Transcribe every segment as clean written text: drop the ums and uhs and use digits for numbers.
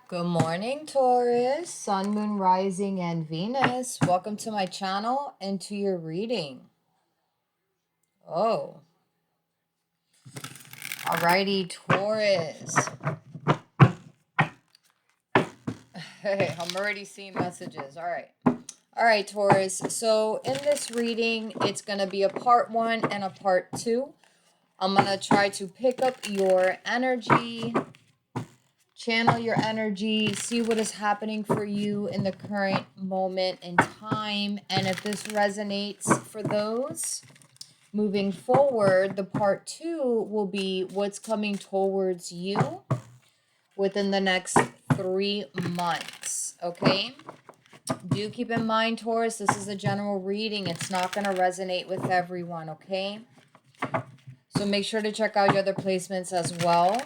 Good morning, Taurus, Sun, Moon, Rising, and Venus. Welcome to my channel and to your reading. Oh, alrighty, Taurus. Hey, I'm already seeing messages. All right, Taurus. So in this reading, it's going to be a part 1 and a part 2. I'm going to try to pick up your energy, channel your energy, see what is happening for you in the current moment in time. And if this resonates for those moving forward, the part 2 will be what's coming towards you within the next 3 months. Okay? Do keep in mind, Taurus, this is a general reading. It's not going to resonate with everyone, okay? So make sure to check out your other placements as well.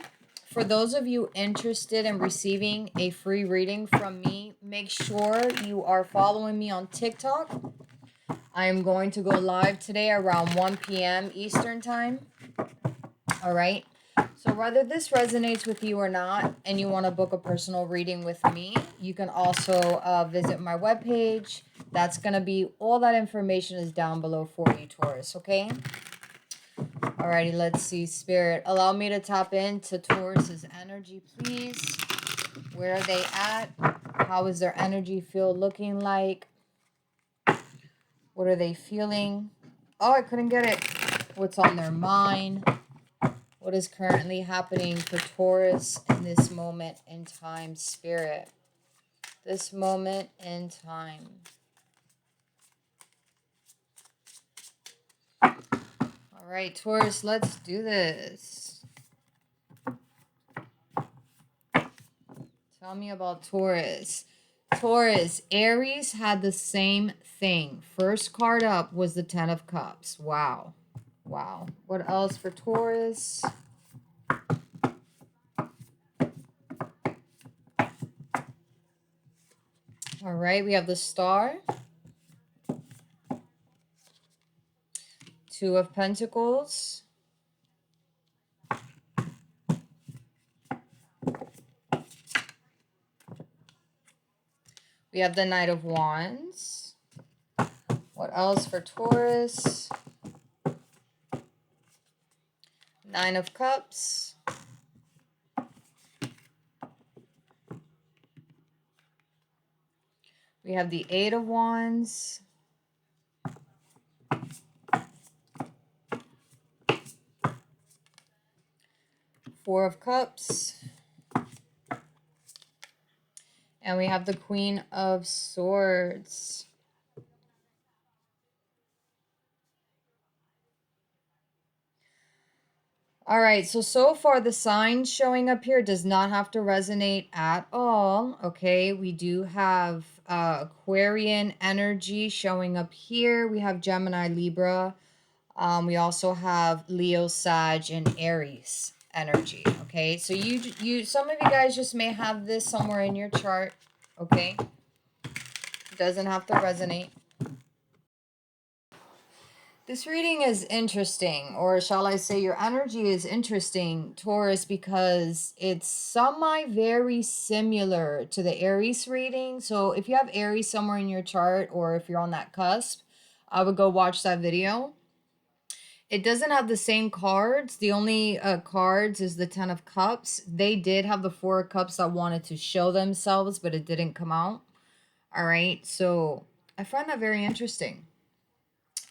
For those of you interested in receiving a free reading from me, make sure you are following me on TikTok. I am going to go live today around 1 p.m. Eastern Time. All right. So whether this resonates with you or not, and you want to book a personal reading with me, you can also visit my webpage. That's going to be, all that information is down below for you, Taurus, okay? Alrighty, let's see, Spirit. Allow me to tap into Taurus's energy, please. Where are they at? How is their energy field looking like? What are they feeling? Oh, I couldn't get it. What's on their mind? What is currently happening for Taurus in this moment in time, Spirit? This moment in time. All right, Taurus, let's do this. Tell me about Taurus. Taurus, Aries had the same thing. First card up was the 10 of Cups. Wow. Wow. What else for Taurus? All right, we have the Star. 2 of Pentacles. We have the Knight of Wands. What else for Taurus? 9 of Cups. We have the 8 of Wands. Four of Cups. And we have the Queen of Swords. All right, so far the sign showing up here does not have to resonate at all, okay? We do have Aquarian energy showing up here. We have Gemini, Libra. We also have Leo, Sag, and Aries energy, okay? So some of you guys just may have this somewhere in your chart, okay? It doesn't have to resonate. This reading is interesting, or shall I say your energy is interesting, Taurus, because it's very similar to the Aries reading. So if you have Aries somewhere in your chart, or if you're on that cusp, I would go watch that video. It doesn't have the same cards. The only cards is the 10 of Cups. They did have the 4 of Cups that wanted to show themselves, but it didn't come out. All right, so I find that very interesting.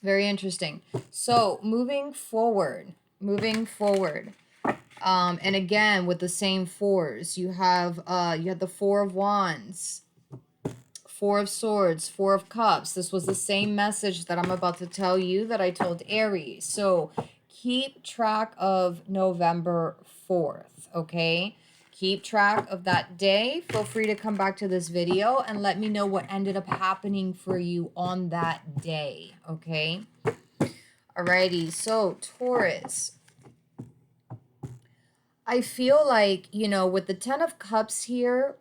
Very interesting. So moving forward, and again with the same fours, you have the 4 of Wands, 4 of Swords, 4 of Cups. This was the same message that I'm about to tell you that I told Aries. So keep track of November 4th, okay? Keep track of that day. Feel free to come back to this video and let me know what ended up happening for you on that day, okay? Alrighty, so Taurus, I feel like, with the 10 of cups here,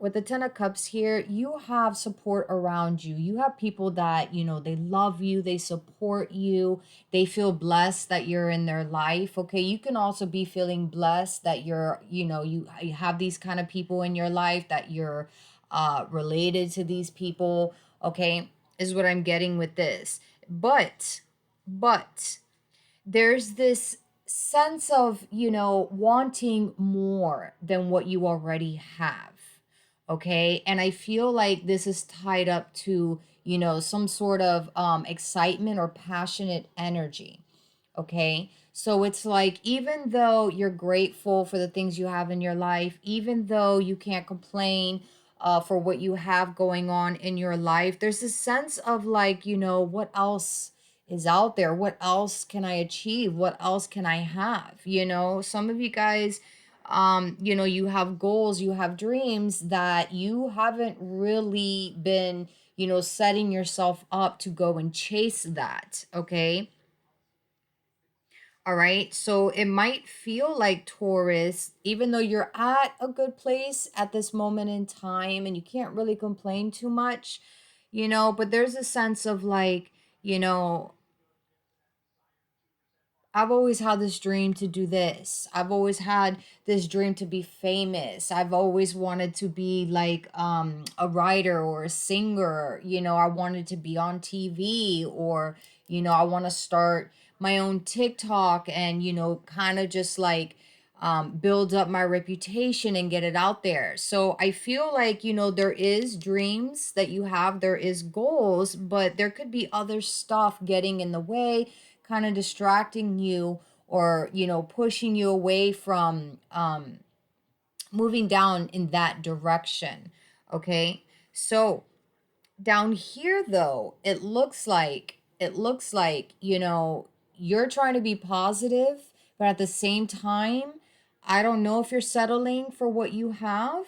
you have support around you. You have people that, they love you, they support you, they feel blessed that you're in their life. Okay. You can also be feeling blessed that you're, you have these kind of people in your life, that you're related to these people. Okay. Is what I'm getting with this. But there's this sense of, wanting more than what you already have. Okay. And I feel like this is tied up to, some sort of excitement or passionate energy. Okay. So it's like, even though you're grateful for the things you have in your life, even though you can't complain for what you have going on in your life, there's a sense of like, what else is out there? What else can I achieve? What else can I have? Some of you guys, you have goals, you have dreams that you haven't really been, setting yourself up to go and chase that. Okay. All right. So it might feel like, Taurus, even though you're at a good place at this moment in time and you can't really complain too much, but there's a sense of like, you know, I've always had this dream to do this. I've always had this dream to be famous. I've always wanted to be like a writer or a singer. I wanted to be on TV, or I want to start my own TikTok and kind of just like build up my reputation and get it out there. So I feel like, there is dreams that you have, there is goals, but there could be other stuff getting in the way, kind of distracting you, or pushing you away from moving down in that direction. Okay. So down here though, it looks like you're trying to be positive, but at the same time, I don't know if you're settling for what you have.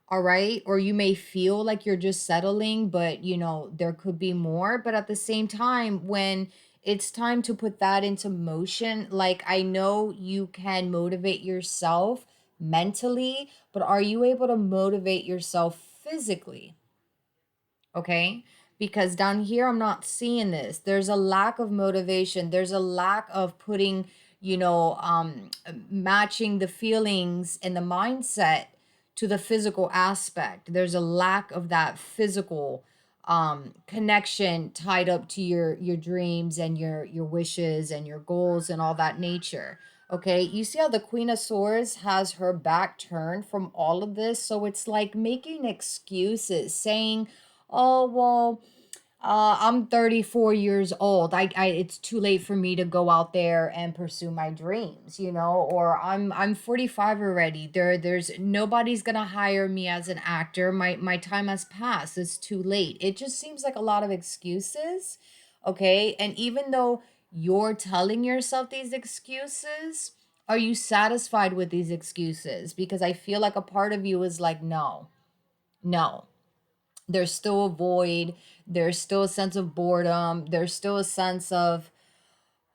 All right. Or you may feel like you're just settling, but there could be more. But at the same time, when it's time to put that into motion, like, I know you can motivate yourself mentally, but are you able to motivate yourself physically? Okay. Because down here, I'm not seeing this. There's a lack of motivation. There's a lack of putting, matching the feelings and the mindset to the physical aspect. There's a lack of that physical connection tied up to your dreams and your wishes and your goals and all that nature. Okay, you see how the Queen of Swords has her back turned from all of this? So it's like making excuses, saying, oh, well, I'm 34 years old. It's too late for me to go out there and pursue my dreams, or I'm 45 already. There's nobody's gonna hire me as an actor. My time has passed. It's too late. It just seems like a lot of excuses. Okay. And even though you're telling yourself these excuses, are you satisfied with these excuses? Because I feel like a part of you is like, no, no, there's still a void, there's still a sense of boredom, there's still a sense of,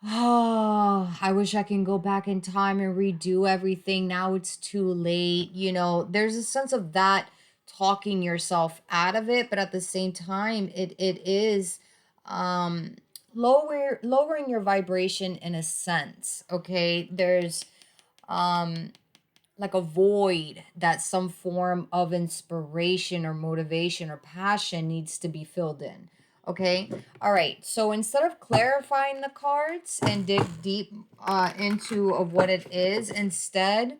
oh, I wish I can go back in time and redo everything. Now it's too late. There's a sense of that, talking yourself out of it, but at the same time, it is um lowering your vibration in a sense. Okay. There's like a void that some form of inspiration or motivation or passion needs to be filled in. Okay. All right. So instead of clarifying the cards and dig deep into of what it is, instead,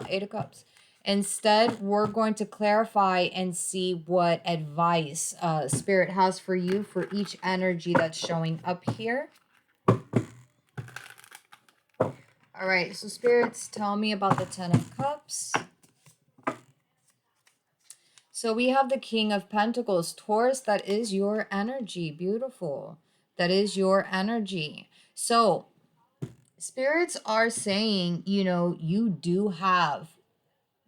Eight of Cups. Instead, we're going to clarify and see what advice Spirit has for you for each energy that's showing up here. All right. So spirits, tell me about the 10 of Cups. So we have the King of Pentacles. Taurus, that is your energy. Beautiful. That is your energy. So spirits are saying, you do have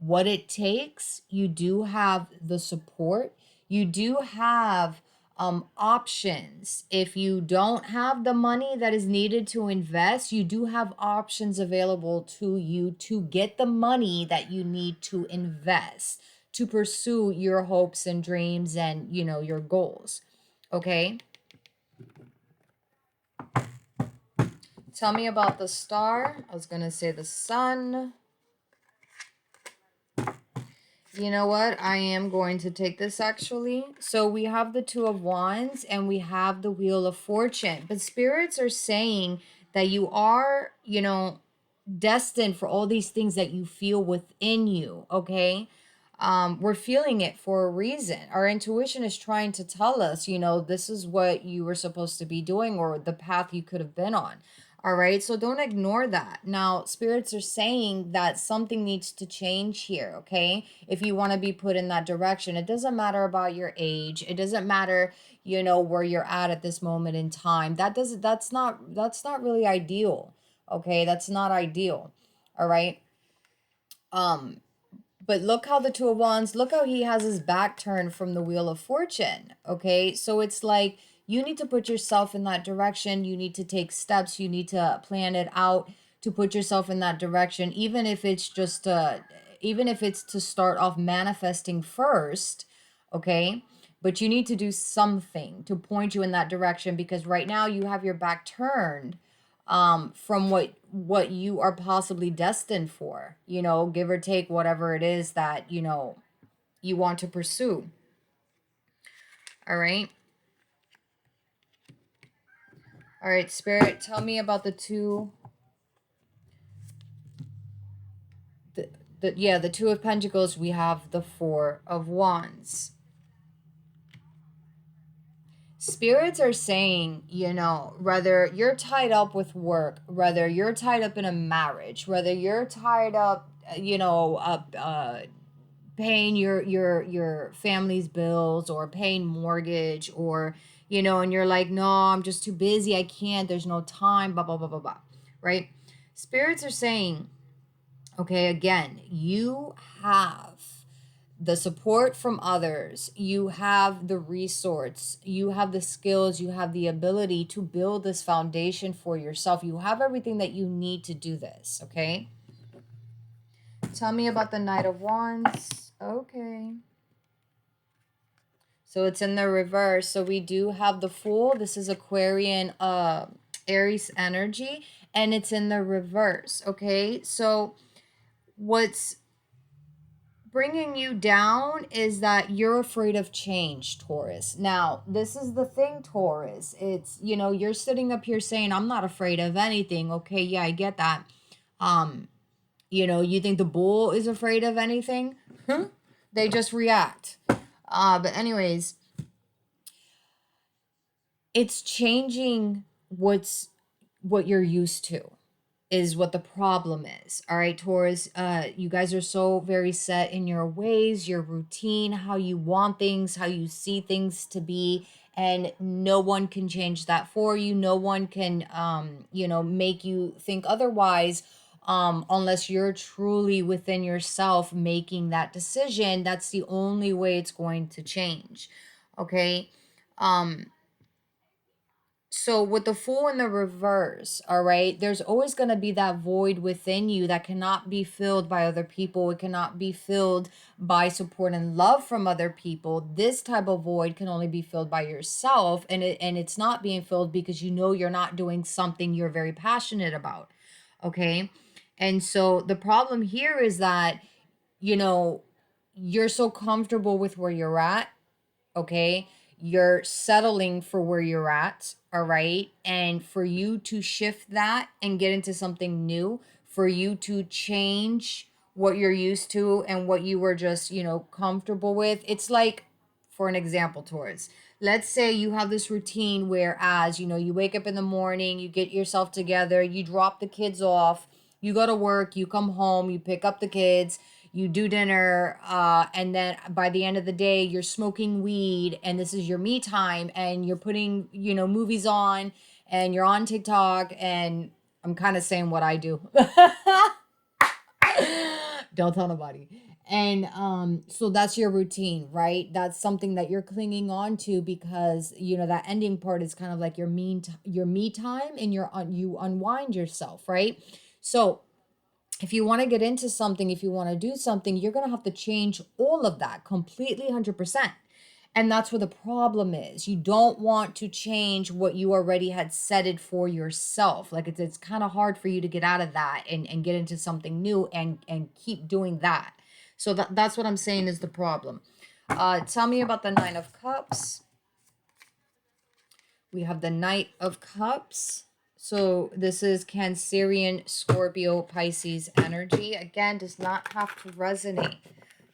what it takes. You do have the support. You do have options. If you don't have the money that is needed to invest, you do have options available to you to get the money that you need to invest to pursue your hopes and dreams and, you know, your goals. Okay? Tell me about the star. I was going to say the sun. You know what? I am going to take this actually. So we have the Two of Wands and we have the Wheel of Fortune. But spirits are saying that you are, you know, destined for all these things that you feel within you, okay? We're feeling it for a reason. Our intuition is trying to tell us, you know, this is what you were supposed to be doing or the path you could have been on. All right, so don't ignore that. Now, spirits are saying that something needs to change here, okay? If you want to be put in that direction, it doesn't matter about your age. It doesn't matter, you know, where you're at this moment in time. That's not really ideal. Okay, that's not ideal. All right. But look how the Two of Wands, look how he has his back turned from the Wheel of Fortune. Okay, so it's like you need to put yourself in that direction. You need to take steps. You need to plan it out to put yourself in that direction, even if it's just even if it's to start off manifesting first. Okay, but you need to do something to point you in that direction because right now you have your back turned from what you are possibly destined for, you know, give or take whatever it is that, you know, you want to pursue. All right. All right, Spirit, tell me about the two the Two of Pentacles. We have the Four of Wands. Spirits are saying, you know, whether you're tied up with work, whether you're tied up in a marriage, whether you're tied up, you know, paying your family's bills or paying mortgage or, you know, and you're like, no, I'm just too busy, I can't, there's no time, blah blah blah blah blah, right? Spirits are saying, okay, again, you have the support from others, you have the resource, you have the skills, you have the ability to build this foundation for yourself. You have everything that you need to do this, okay? Tell me about the Knight of Wands. Okay. So it's in the reverse. So we do have the Fool. This is Aquarian, Aries energy, and it's in the reverse, okay? So what's bringing you down is that you're afraid of change, Taurus. Now, this is the thing, Taurus. It's, you know, you're sitting up here saying, I'm not afraid of anything. Okay, yeah, I get that. You know, you think the bull is afraid of anything? They just react. But anyways, it's changing what you're used to is what the problem is. All right, Taurus, you guys are so very set in your ways, your routine, how you want things, how you see things to be, and no one can change that for you. No one can, you know, make you think otherwise, unless you're truly within yourself making that decision. That's the only way it's going to change. Okay. So with the Fool in the reverse, all right, there's always going to be that void within you that cannot be filled by other people. It cannot be filled by support and love from other people. This type of void can only be filled by yourself, and it's not being filled because you know you're not doing something you're very passionate about. Okay? And so the problem here is that, you know, you're so comfortable with where you're at, okay? You're settling for where you're at, all right? And for you to shift that and get into something new, for you to change what you're used to and what you were just, you know, comfortable with. It's like, for an example, Taurus, let's say you have this routine whereas, you know, you wake up in the morning, you get yourself together, you drop the kids off, you go to work, you come home, you pick up the kids, you do dinner, and then by the end of the day you're smoking weed and this is your me time and you're putting, you know, movies on and you're on TikTok, and I'm kind of saying what I do. Don't tell nobody. And so that's your routine, right? That's something that you're clinging on to because you know that ending part is kind of like your me time, and you unwind yourself, right? So if you want to get into something, if you want to do something, you're going to have to change all of that completely, 100%. And that's where the problem is. You don't want to change what you already had set it for yourself. Like it's kind of hard for you to get out of that and get into something new and keep doing that. So that's what I'm saying is the problem. Tell me about the Nine of Cups. We have the Knight of Cups. So this is Cancerian, Scorpio, Pisces energy. Again, does not have to resonate.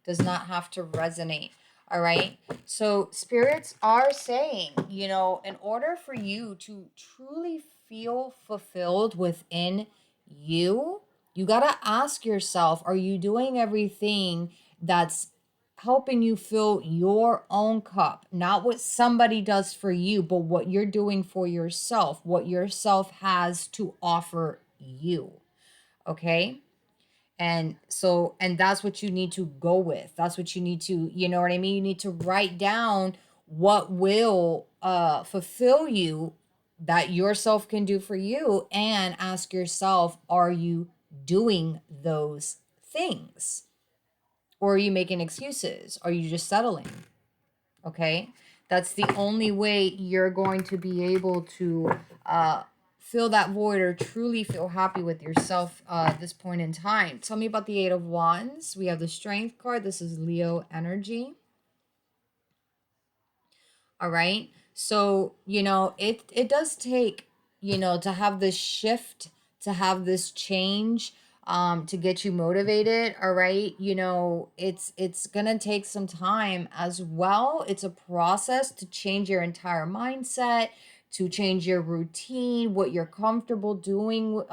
Does not have to resonate. All right. So spirits are saying, you know, in order for you to truly feel fulfilled within you, you got to ask yourself, are you doing everything that's helping you fill your own cup? Not what somebody does for you, but what you're doing for yourself, what yourself has to offer you. Okay? And so, and that's what you need to go with. That's what you need to, you know what I mean? You need to write down what will fulfill you that yourself can do for you, and ask yourself, are you doing those things? Or are you making excuses? Are you just settling? Okay? That's the only way you're going to be able to fill that void or truly feel happy with yourself at this point in time. Tell me about the Eight of Wands. We have the Strength card. This is Leo energy. All right. So, you know, it does take, you know, to have this shift, to have this change, to get you motivated. All right. You know, it's gonna take some time as well. It's a process to change your entire mindset, to change your routine, what you're comfortable doing.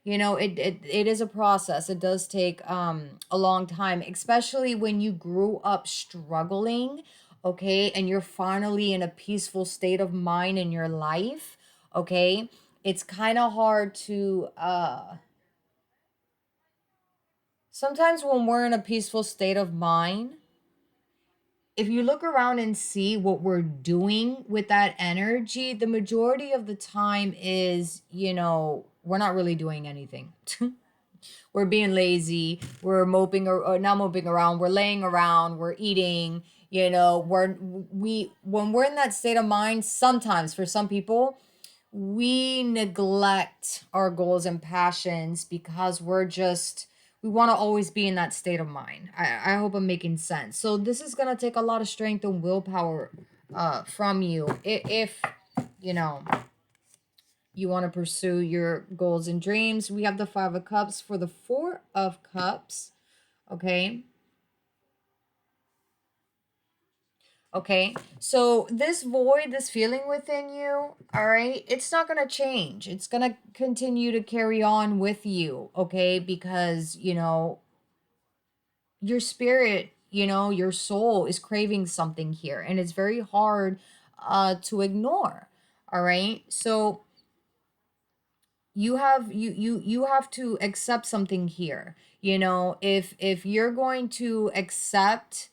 You know, it is a process. It does take a long time, especially when you grew up struggling, okay, and you're finally in a peaceful state of mind in your life, okay. It's kind of hard to sometimes when we're in a peaceful state of mind, if you look around and see what we're doing with that energy, the majority of the time is, you know, we're not really doing anything. We're being lazy, we're moping or not moping around, we're laying around, we're eating, you know, when we're in that state of mind, sometimes for some people, we neglect our goals and passions because we want to always be in that state of mind. I hope I'm making sense. So this is going to take a lot of strength and willpower from you if you know you want to pursue your goals and dreams. We have the Five of Cups for the Four of Cups. Okay. Okay. So this void, this feeling within you, all right, it's not going to change. It's going to continue to carry on with you. Okay. Because, you know, your spirit, you know, your soul is craving something here, and it's very hard to ignore. All right. So you have to accept something here. You know, if you're going to accept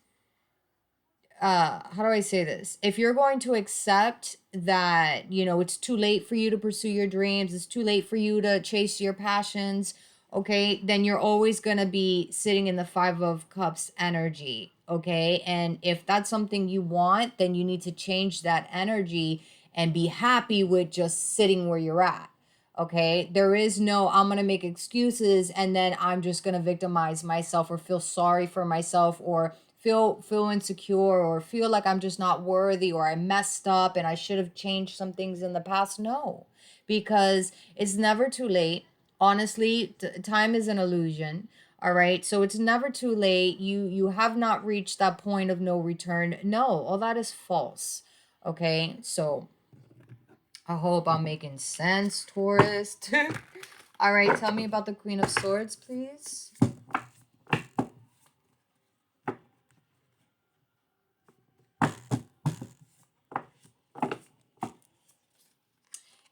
how do I say this? If you're going to accept that, you know, it's too late for you to pursue your dreams, it's too late for you to chase your passions, okay, then you're always going to be sitting in the Five of Cups energy, okay? And if that's something you want, then you need to change that energy and be happy with just sitting where you're at. Okay, there is no I'm going to make excuses and then I'm just going to victimize myself or feel sorry for myself or feel insecure or feel like I'm just not worthy or I messed up and I should have changed some things in the past. No, because it's never too late. Honestly, time is an illusion. All right, so it's never too late. You have not reached that point of no return. No, all that is false. Okay, so I hope I'm making sense, Taurus. All right, tell me about the Queen of Swords, please.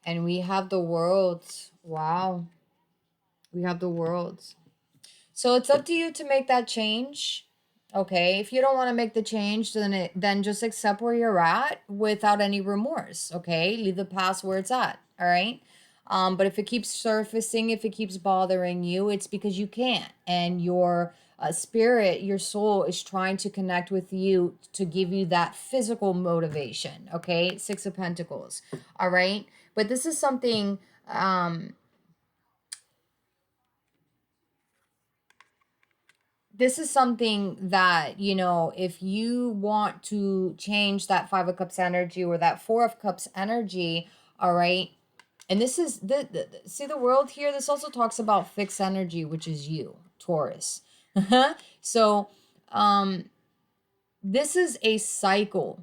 And we have the World. Wow. We have the World. So it's up to you to make that change. Okay, if you don't want to make the change, then just accept where you're at without any remorse. Okay, leave the past where it's at. All right. But if it keeps surfacing, if it keeps bothering you, it's because you can't, and your spirit, your soul is trying to connect with you to give you that physical motivation. Okay, Six of Pentacles. All right, but this is something. This is something that, you know, if you want to change that Five of Cups energy or that Four of Cups energy, all right. And this is see the world here. This also talks about fixed energy, which is you, Taurus. So, this is a cycle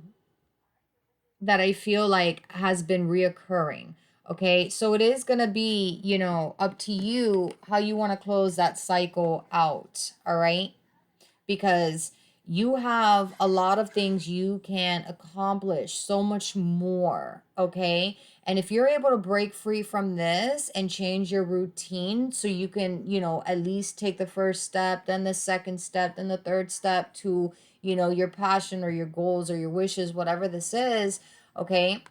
that I feel like has been reoccurring. Okay, so it is going to be, you know, up to you how you want to close that cycle out. All right, because you have a lot of things you can accomplish, so much more, okay? And if you're able to break free from this and change your routine so you can, you know, at least take the first step, then the second step, then the third step to, you know, your passion or your goals or your wishes, whatever this is, okay?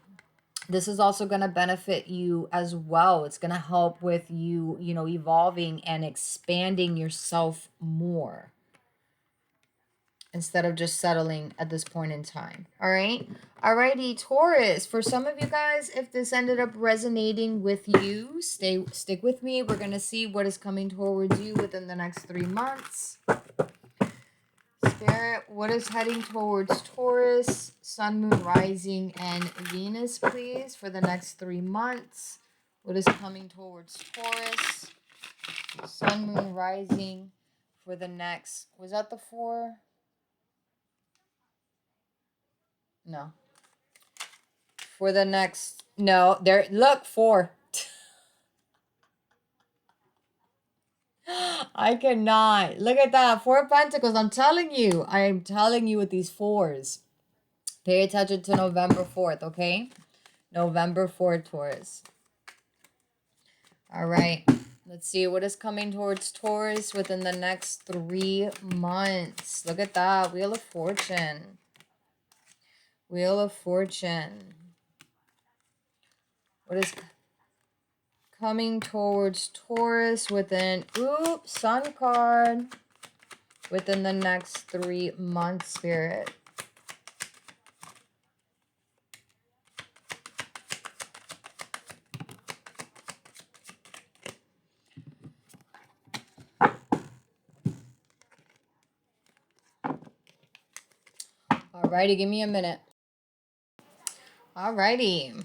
This is also going to benefit you as well. It's going to help with you, you know, evolving and expanding yourself more instead of just settling at this point in time. All right. Alrighty, Taurus. For some of you guys, if this ended up resonating with you, stick with me. We're gonna see what is coming towards you within the next 3 months. Spirit, what is heading towards Taurus, Sun, Moon, Rising, and Venus, please, for the next 3 months? What is coming towards Taurus, Sun, Moon, Rising, for the next, was that the 4? No. For the next, no, there, look, 4. I cannot. Look at that. 4 of Pentacles. I'm telling you. I'm telling you with these 4s. Pay attention to November 4th, okay? November 4th, Taurus. All right. Let's see what is coming towards Taurus within the next 3 months. Look at that. Wheel of Fortune. Wheel of Fortune. What is coming towards Taurus within, Sun card, within the next 3 months, Spirit? Alrighty, give me a minute. Alrighty,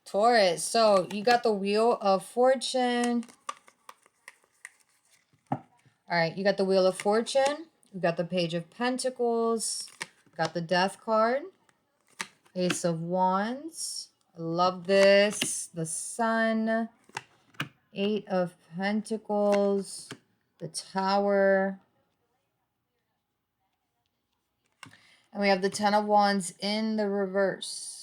Taurus. So you got the Wheel of Fortune. All right, you got the Wheel of Fortune. You got the Page of Pentacles. Got the Death card. Ace of Wands. I love this. The Sun. 8 of Pentacles. The Tower. And we have the 10 of Wands in the reverse.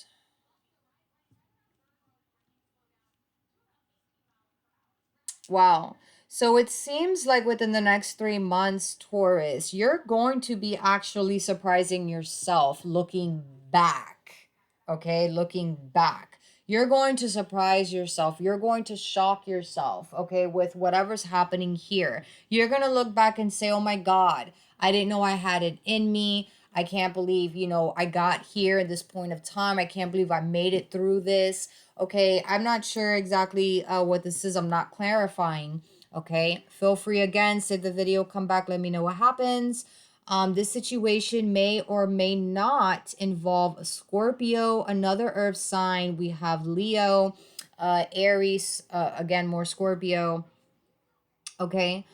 Wow. So it seems like within the next 3 months, Taurus, you're going to be actually surprising yourself looking back. Okay, looking back. You're going to surprise yourself. You're going to shock yourself, okay, with whatever's happening here. You're going to look back and say, oh my God, I didn't know I had it in me. I can't believe, you know, I got here at this point of time. I can't believe I made it through this. Okay, I'm not sure exactly what this is. I'm not clarifying. Okay, feel free again, save the video, come back, let me know what happens. This situation may or may not involve a Scorpio, another earth sign. We have Leo, Aries, again, more Scorpio. Okay.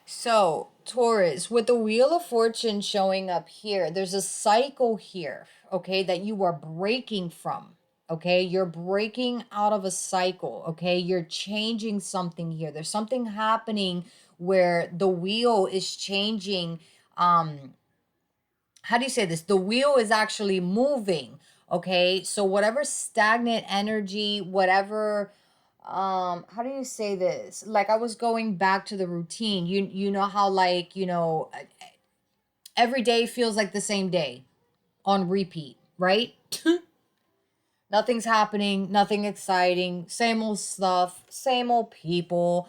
So, Taurus, with the Wheel of Fortune showing up here, there's a cycle here, okay, that you are breaking from, okay? You're breaking out of a cycle, okay? You're changing something here. There's something happening where the wheel is changing. How do you say this? The wheel is actually moving, okay? So, whatever stagnant energy, whatever how do you say this? Like, I was going back to the routine. You know how, like, every day feels like the same day on repeat, right? Nothing's happening, nothing exciting, same old stuff, same old people,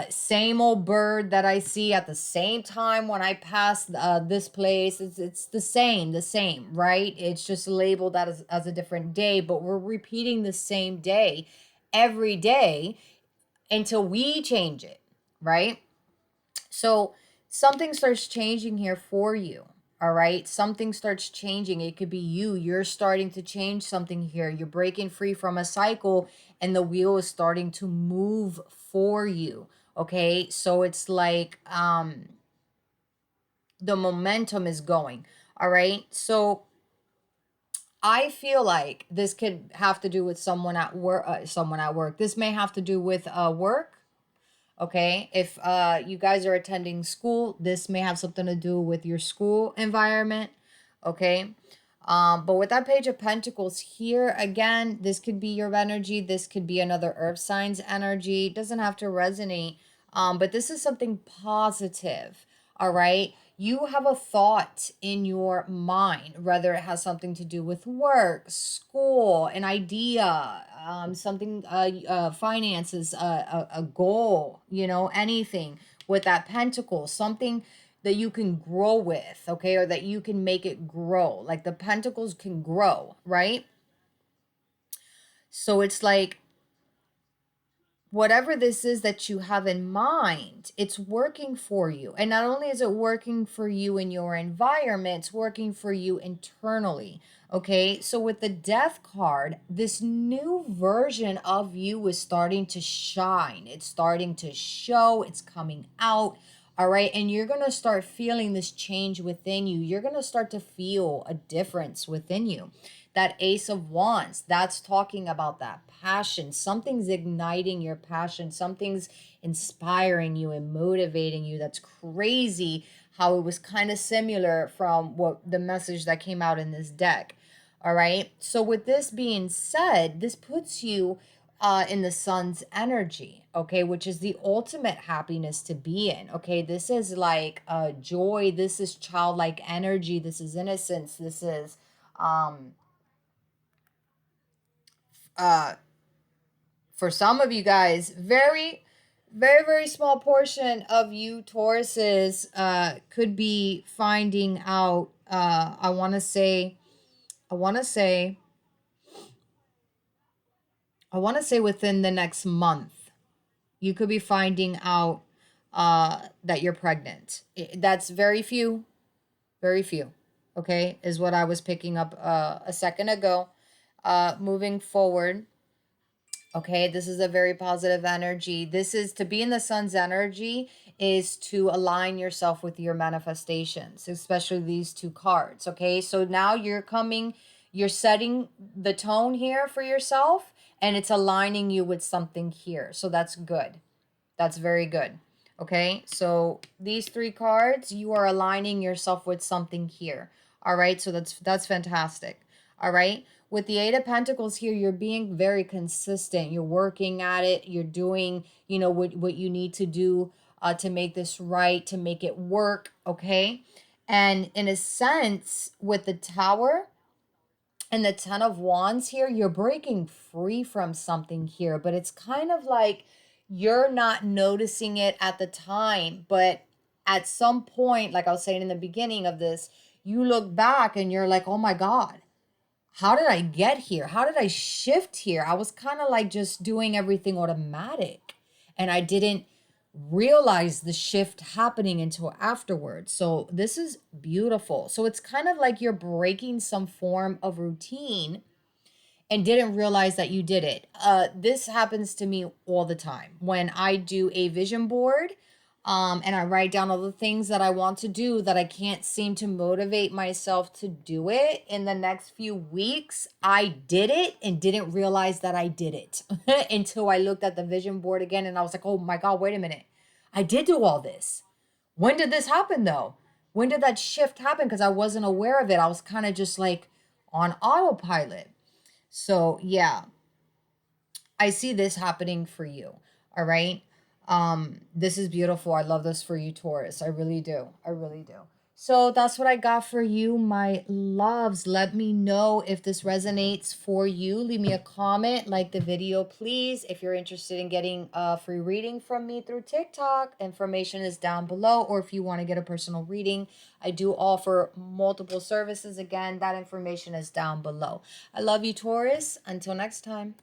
same old bird that I see at the same time when I pass this place. It's the same, right? It's just labeled as a different day, but we're repeating the same day every day until we change it, right? So something starts changing here for you. All right. Something starts changing. It could be you. You're starting to change something here. You're breaking free from a cycle and the wheel is starting to move for you. Okay. So it's like the momentum is going. All right. So I feel like this could have to do with someone at work. Someone at work. This may have to do with work. Okay, if you guys are attending school, this may have something to do with your school environment. Okay, but with that Page of Pentacles here, again, this could be your energy. This could be another earth sign's energy. It doesn't have to resonate, but this is something positive. All right, you have a thought in your mind, whether it has something to do with work, school, an idea, something, finances, a goal, anything with that pentacle, something that you can grow with, okay, or that you can make it grow. Like the pentacles can grow, right? So it's like whatever this is that you have in mind, it's working for you. And not only is it working for you in your environment, it's working for you internally. Okay, so with the Death card, this new version of you is starting to shine. It's starting to show, it's coming out. All right, and you're going to start feeling this change within you. You're going to start to feel a difference within you. That Ace of Wands, that's talking about that passion. Something's igniting your passion. Something's inspiring you and motivating you. That's crazy how it was kind of similar from what the message that came out in this deck. All right. So with this being said, this puts you in the sun's energy, okay, which is the ultimate happiness to be in. Okay, this is like joy. This is childlike energy. This is innocence. This is uh for some of you guys, very small portion of you Tauruses could be finding out, I want to say within the next month you could be finding out that you're pregnant. That's very few, very few, okay, is what I was picking up a second ago. Moving forward, okay, this is a very positive energy. This is to be in the sun's energy, is to align yourself with your manifestations, especially these two cards. Okay, so now you're setting the tone here for yourself, and it's aligning you with something here. So that's good. That's very good. Okay, so these three cards, you are aligning yourself with something here. All right, so that's fantastic. All right, with the Eight of Pentacles here, you're being very consistent. You're working at it. You're doing, what you need to do to make this right, to make it work. Okay, and in a sense, with the Tower and the Ten of Wands here, you're breaking free from something here, but it's kind of like you're not noticing it at the time, but at some point, like I was saying in the beginning of this, you look back and you're like, oh my God, how did I get here? How did I shift here? I was kind of like just doing everything automatic and I didn't realize the shift happening until afterwards. So this is beautiful. So it's kind of like you're breaking some form of routine and didn't realize that you did it. This happens to me all the time when I do a vision board, and I write down all the things that I want to do that I can't seem to motivate myself to do it. In the next few weeks, I did it and didn't realize that I did it until I looked at the vision board again and I was like, oh my God, wait a minute. I did do all this. When did this happen though? When did that shift happen? Because I wasn't aware of it. I was kind of just like on autopilot. So, yeah. I see this happening for you. All right. This is beautiful. I love this for you, Taurus. I really do. I really do. So that's what I got for you, my loves. Let me know if this resonates for you. Leave me a comment, like the video, please. If you're interested in getting a free reading from me through TikTok, information is down below. Or if you want to get a personal reading, I do offer multiple services. Again, that information is down below. I love you, Taurus. Until next time.